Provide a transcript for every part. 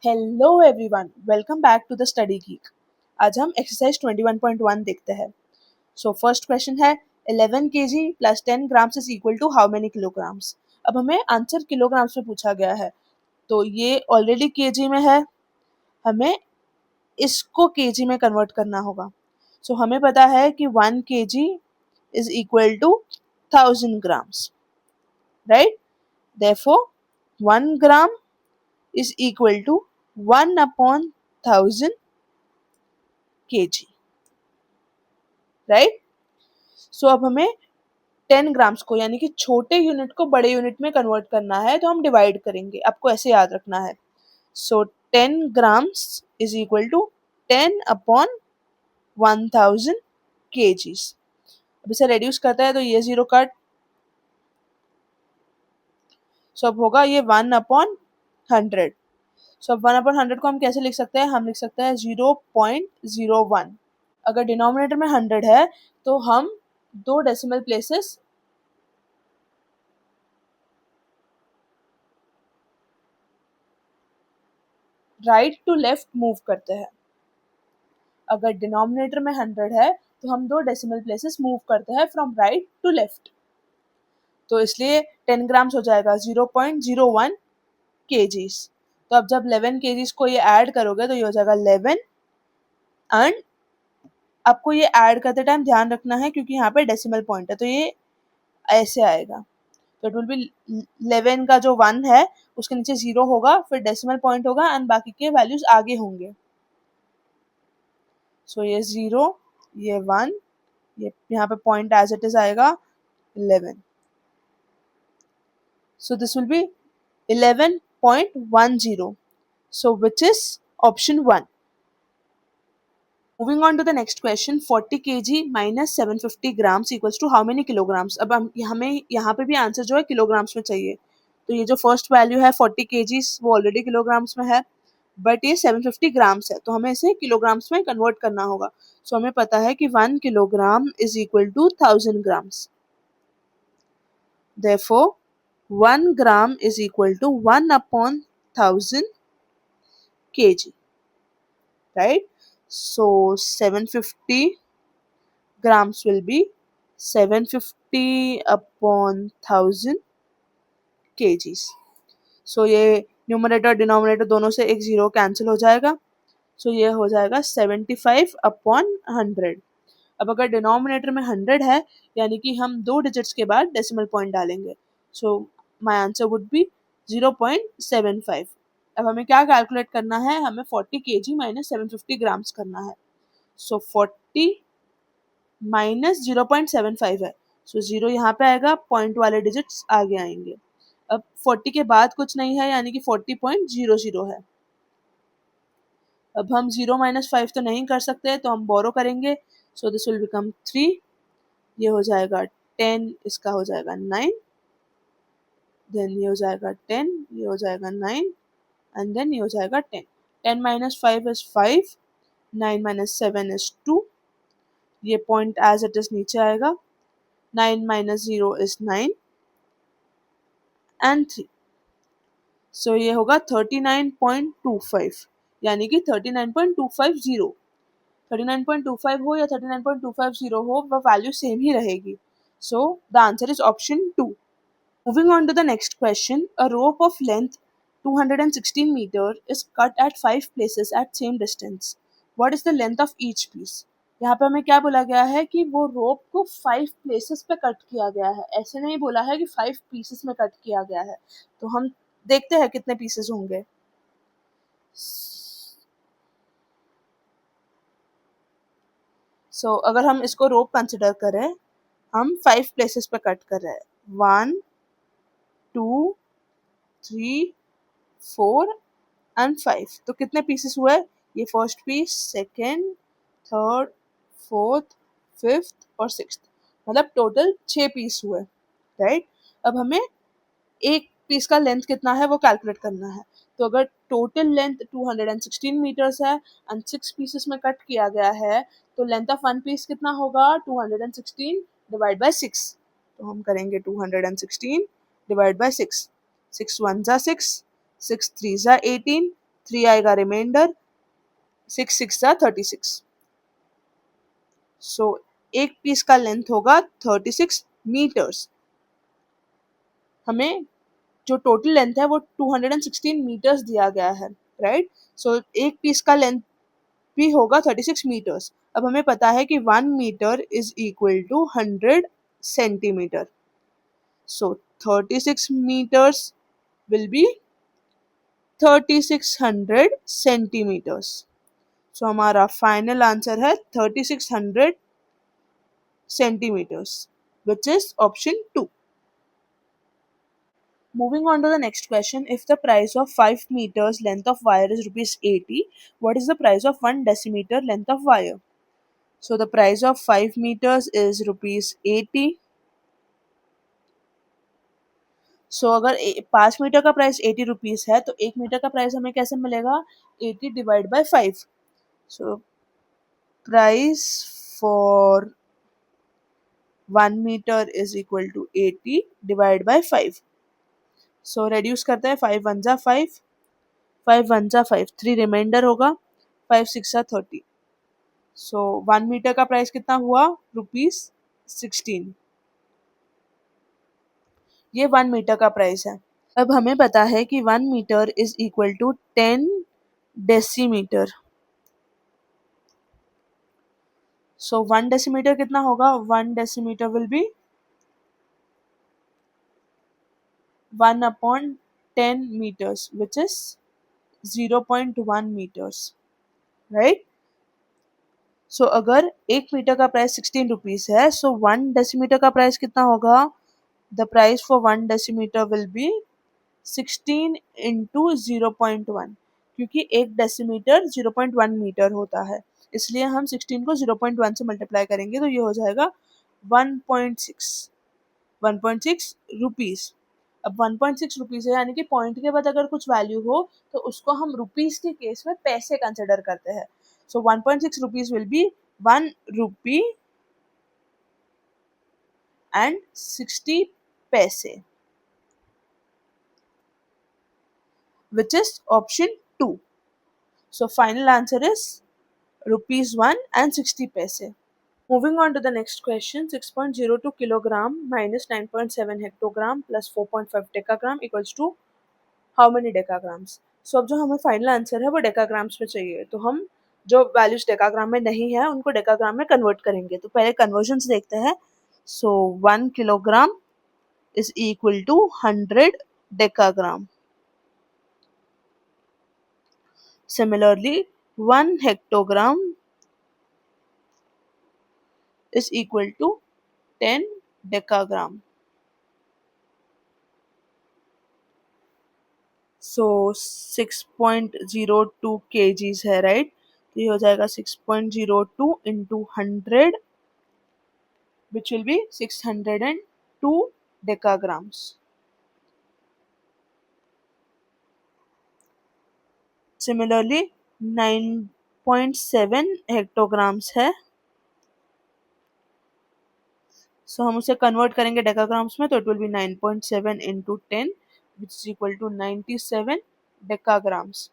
Hello everyone, welcome back to the study geek. आज हम exercise 21.1 देखते हैं। सो फर्स्ट क्वेश्चन है 11 kg plus 10 grams is equal to how many kilograms. अब हमें आंसर किलोग्राम्स में पूछा गया है, तो ये ऑलरेडी केजी में है, हमें इसको केजी में कन्वर्ट करना होगा। सो हमें पता है कि 1 kg is equal to 1000 grams, right? Therefore 1 gram is equal to 1 upon 1000 kg, right? So अब हमें 10 ग्राम्स को यानी कि छोटे यूनिट को बड़े यूनिट में कन्वर्ट करना है, तो हम डिवाइड करेंगे। आपको ऐसे याद रखना है। So 10 grams is equal to 10 upon 1000 kgs। अब इसे रेड्यूस करता है तो ये जीरो कट, सो अब होगा ये 1 अपॉन 100। सो अब 1 अपॉन 100 को हम कैसे लिख सकते हैं? हम लिख सकते हैं 0.01। अगर डिनोमिनेटर में 100 है तो हम दो decimal places right to left move करते हैं। अगर डिनोमिनेटर में 100 है तो हम दो डेसिमल प्लेसेस मूव करते हैं फ्रॉम राइट टू लेफ्ट। तो इसलिए 10 ग्राम्स हो जाएगा 0.01 kgs। तो अब जब 11 kgs को ये ऐड करोगे तो ये हो जाएगा 11, एंड आपको ये ऐड करते टाइम ध्यान रखना है क्योंकि यहाँ पे डेसिमल पॉइंट है, तो ये ऐसे आएगा। तो इट विल बी 11 का जो 1 है उसके नीचे 0 होगा, फिर डेसिमल पॉइंट होगा एंड बाकी के वैल्यूज आगे होंगे। सो ये 0, ये 1, ये यहाँ पे पॉइंट एज इट इज आएगा 11। So this will B 11.10, so which is option 1. Moving on to the next question, 40 kg minus 750 grams equals to how many kilograms। अब हमें यहाँ पे भी आंसर जो है किलोग्राम्स में चाहिए। तो ये जो फर्स्ट वैल्यू है 40 kgs वो ऑलरेडी किलोग्राम्स में है, बट ये 750 ग्राम्स है, तो हमें इसे किलोग्राम्स में कन्वर्ट करना होगा। सो हमें पता है कि 1 kilogram is equal to 1000 grams. Therefore 1 gram is equal to 1 upon 1000 kg, right? So 750 grams will be 750 upon 1000 kgs। सो ये न्यूमरेटर डिनोमिनेटर दोनों से एक जीरो कैंसिल हो जाएगा। सो ये हो जाएगा 75 अपॉन 100। अब अगर डिनोमिनेटर में 100 है यानी कि हम दो डिजिट्स के बाद डेसिमल पॉइंट डालेंगे। So my answer would be 0.75। अब हमें क्या कैलकुलेट करना है? हमें 40 kg माइनस 750 ग्राम्स करना है। सो 40 माइनस 0.75 है, सो 0 यहाँ पे आएगा, पॉइंट वाले डिजिट्स आगे आएंगे। अब 40 के बाद कुछ नहीं है यानी कि 40.00 है। अब हम 0 माइनस 5 तो नहीं कर सकते, तो हम बोरो करेंगे। सो दिस विल बिकम 3, ये हो जाएगा 10, इसका हो जाएगा 9, देन ये हो जाएगा 10, ये हो जाएगा 9, एंड देन ये हो जाएगा 10। 10 माइनस 5 इज 5, 9 माइनस 7 इज 2, ये पॉइंट एज इट इज नीचे आएगा। 9 माइनस 0 इज 9 एंड 3, सो ये होगा 39.25, यानी कि 39.250। 39.25 हो या 39.250 हो, वह वैल्यू सेम ही रहेगी। So the answer is option 2। Moving on to the next question, a rope of length 216 meter is cut at 5 places at same distance. What is the length of each piece? यहाँ पे हमें क्या बोला गया है कि वो रोप को 5 प्लेसेस पे कट किया गया है, ऐसे नहीं बोला है कि 5 पीसेस में कट किया गया है। तो हम देखते हैं कितने पीसेस होंगे। सो अगर हम इसको रोप कंसिडर करें, हम 5 प्लेसेस पे कट कर रहे हैं, 1 2 3 4 एंड 5। तो कितने पीसेस हुए? ये first piece, second, third, fourth, fifth और सिक्स्थ, मतलब टोटल 6 पीस हुए, राइट? अब हमें एक पीस का लेंथ कितना है वो कैलकुलेट करना है। तो अगर टोटल लेंथ 216 मीटर्स है एंड 6 पीसेस में कट किया गया है, तो लेंथ ऑफ वन पीस कितना होगा? 216 डिवाइड बाय 6। तो हम करेंगे 216 डिवाइड बाय 6। 6 1 जा 6, 6 3 जा 18, 3 आएगा रिमाइंडर, 6 6 36। सो एक पीस का लेंथ होगा 36 मीटर्स। हमें जो टोटल लेंथ है वो 216 मीटर्स दिया गया है, राइट। सो एक पीस का लेंथ भी होगा 36 मीटर्स। अब हमें पता है कि 1 metre is equal to 100 centimetre. So 36 meters will be 3600 centimetres. So हमारा फाइनल आंसर है 3600 centimeters, which is option 2. Moving on to the next question, if the price of 5 meters length of wire is rupees 80, what is the price of 1 decimeter length of wire? So the price of 5 meters is rupees 80. सो अगर 5 metre का price 80 rupees है तो 1 metre का price हमें कैसे मिलेगा? 80 divide by 5। So price for 1 metre is equal to 80 divide by 5। So reduce करते हैं, 5 1 जा 5, 5 1 जा 5, 3 रिमाइंडर होगा, 5 6 जा 30। सो 1 मीटर का प्राइस कितना हुआ? ₹16। ये 1 मीटर का प्राइस है। अब हमें पता है कि 1 metre is equal to 10 decimetre. So 1 decimetre कितना होगा? 1 decimetre will be 1/10 meters, which is 0.1 meters, right. So अगर 1 मीटर का प्राइस 16 रुपीज है, सो 1 डेसीमीटर का प्राइस कितना होगा? The price for 1 decimetre will B 16 into 0.1, क्योंकि 1 डेसीमीटर 0.1 मीटर होता है, इसलिए हम 16 को 0.1 से मल्टीप्लाई करेंगे, तो ये हो जाएगा 1.6 रुपीज। अब 1.6 रुपीज है, यानी कि पॉइंट के बाद अगर कुछ वैल्यू हो तो उसको हम रुपीज के केस में पैसे कंसिडर करते हैं। सो 1.6 rupees will be 1 rupee and 60 पैसे, which is option 2. So final answer is ₹1 and 60 paise. Moving on to the next question, 6.02 kilogram minus 9.7 hectogram plus 4.5 decagram equals to how many decagrams? So अब जो हमें final answer है वो डेकाग्राम्स में चाहिए, तो हम जो वैल्यूज डेकाग्राम में नहीं है उनको डेकाग्राम में कन्वर्ट करेंगे। तो पहले कन्वर्जन्स देखते हैं। So 1 kilogram is equal to 100 decagram. Similarly, 1 hectogram is equal to 10 decagram. So 6.02 kgs है, राइट। तो ये हो जाएगा 6.02 into 100, which will be 602 decagrams. Similarly, 9.7 hectograms है, सो हम उसे कन्वर्ट करेंगे डेकाग्राम्स में, तो it will be 9.7 into 10, which is equal to 97 डेकाग्राम्स।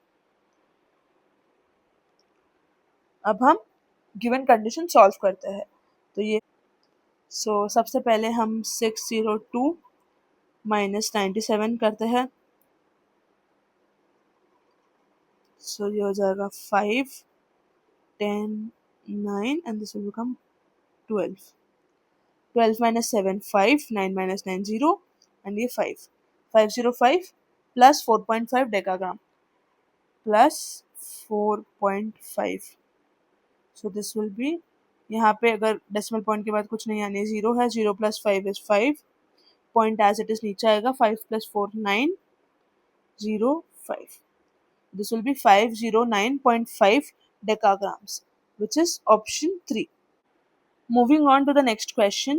अब हम गिवन कंडीशन सॉल्व करते हैं। तो ये सबसे पहले हम 602 माइनस 97 करते हैं। सो ये हो जाएगा 5 10 9 and this will become 12। 12 minus 7 5, 9 minus 9 0 and ये 5 505 plus 4.5 decagram plus 4.5। So this will B, यहाँ पे अगर डेसिमल पॉइंट के बाद कुछ नहीं आने, 0 है, 0 plus 5 is 5, point as it is नीचे आएगा, 5 plus 4 9 0 5। This will be 509.5 decagrams, which is option 3. Moving on to the next question,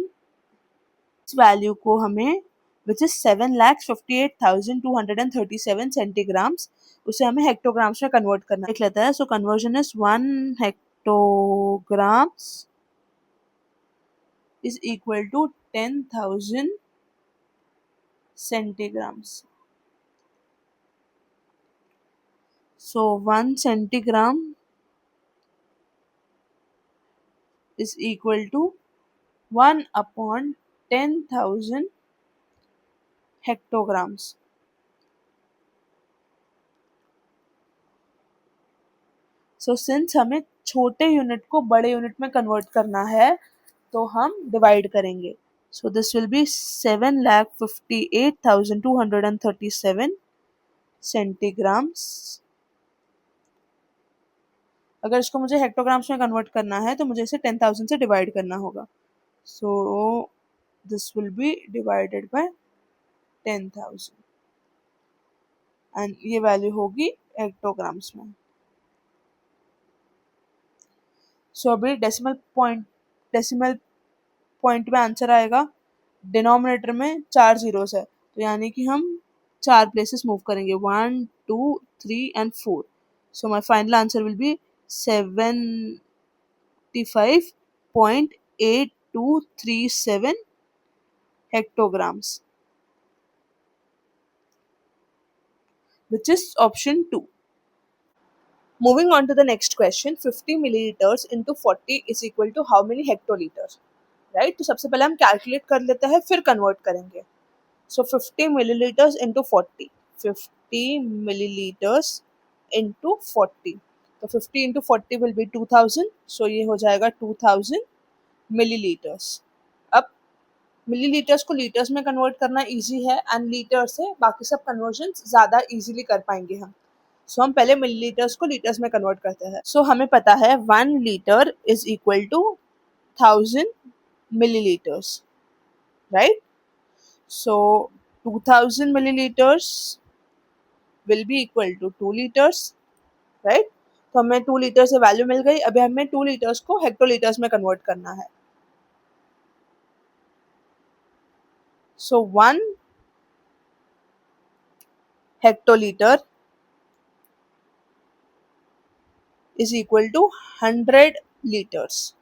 इस वैल्यू को हमें which is 7,58,237 सेंटीग्राम्स, उसे हमें हेक्टोग्राम्स में कन्वर्ट करना देख लेता है। सो conversion is 1 hectograms is equal to 10,000 centigrams. So 1 centigram is equal to 1 upon 10,000 hectograms. So since हमें छोटे यूनिट को बड़े यूनिट में कन्वर्ट करना है तो हम डिवाइड करेंगे. So this will be 7,58,237 centigrams. अगर इसको मुझे हेक्टोग्राम्स में कन्वर्ट करना है तो मुझे इसे 10,000 से डिवाइड करना होगा. So this will be divided by 10,000 and ये वैल्यू होगी हेक्टोग्राम्स में. सो अभी डेसिमल पॉइंट में आंसर आएगा. डिनोमिनेटर में 4 जीरोस है तो यानी कि हम 4 प्लेसेस मूव करेंगे 1 2 3 and 4. So my final answer will be 75.8237 hectograms, which is option 2. Moving on to the next question, 50 milliliters into 40 is equal to how many hectoliters? Right. तो सबसे पहले हम कैलकुलेट कर लेते हैं फिर कन्वर्ट करेंगे. सो 50 मिलीलीटर्स इंटू 40, 50 मिलीलीटर्स इंटू 40. तो 50 इंटू 40 विल बी 2000. सो ये हो जाएगा 2000 मिलीलीटर्स. अब मिलीलीटर्स को लीटर्स में कन्वर्ट करना इजी है एंड लीटर से बाकी सब कन्वर्जन ज़्यादा इजीली कर पाएंगे हम. सो हम पहले मिलीलीटर्स को लीटर्स में कन्वर्ट करते हैं. सो हमें पता है 1 litre is equal to 1000 milliliters, right? So 2000 milliliters will be equal to 2 liters, right? तो हमें 2 लीटर से वैल्यू मिल गई. अभी हमें 2 लीटर्स को हेक्टोलीटर्स में कन्वर्ट करना है. So 1 hectoliter is equal to 100 liters.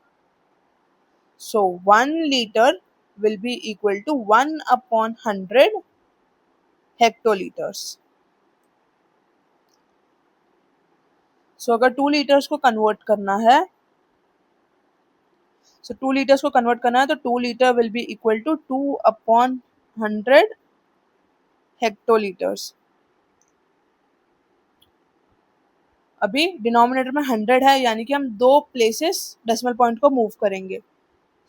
So 1 liter will be equal to 1 upon 100 hectoliters. So अगर 2 लीटर्स को कन्वर्ट करना है, सो 2 लीटर्स को कन्वर्ट करना है तो 2 litre will be equal to 2 upon 100 hectolitres. अभी डिनोमिनेटर में 100 है यानी कि हम 2 प्लेसेस डेसिमल पॉइंट को मूव करेंगे.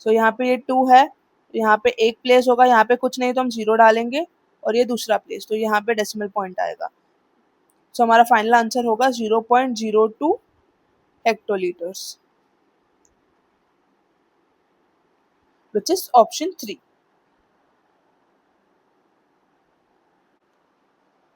सो यहाँ पे ये 2 है, यहाँ पे एक प्लेस होगा, यहाँ पे कुछ नहीं तो हम 0 डालेंगे और ये दूसरा प्लेस तो यहाँ पे डेसिमल पॉइंट आएगा. सो हमारा फाइनल आंसर होगा 0.02 हेक्टोलीटर्स, which is option 3.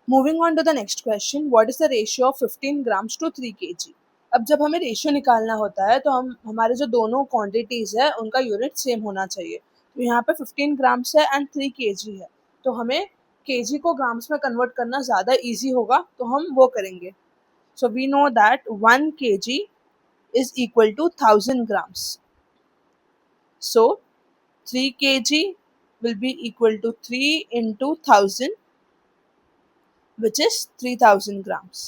Moving on to the next question, what is the ratio of 15 grams to 3 kg? अब जब हमें रेशियो निकालना होता है तो हम हमारे जो दोनों क्वांटिटीज़ है उनका यूनिट सेम होना चाहिए. तो यहाँ पे 15 ग्राम्स है एंड 3 kg है तो हमें kg को ग्राम्स में कन्वर्ट करना ज़्यादा इजी होगा तो हम वो करेंगे. So we know that 1 kg is equal to 1000 grams. So 3 kg will be equal to 3 into 1000, which is 3000 grams.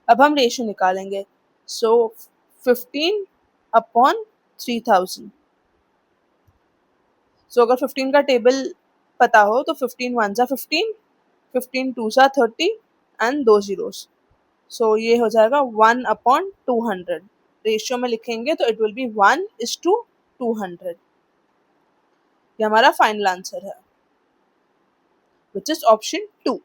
अब हम रेशियो निकालेंगे. सो 15 अपॉन 3000. सो अगर 15 का टेबल पता हो तो 15 वन जा 15, 15 टू जा 30 एंड 2 जीरोस. सो ये हो जाएगा 1 अपॉन 200. रेशियो में लिखेंगे तो इट विल बी 1:200. ये हमारा फाइनल आंसर है, विच इज ऑप्शन 2.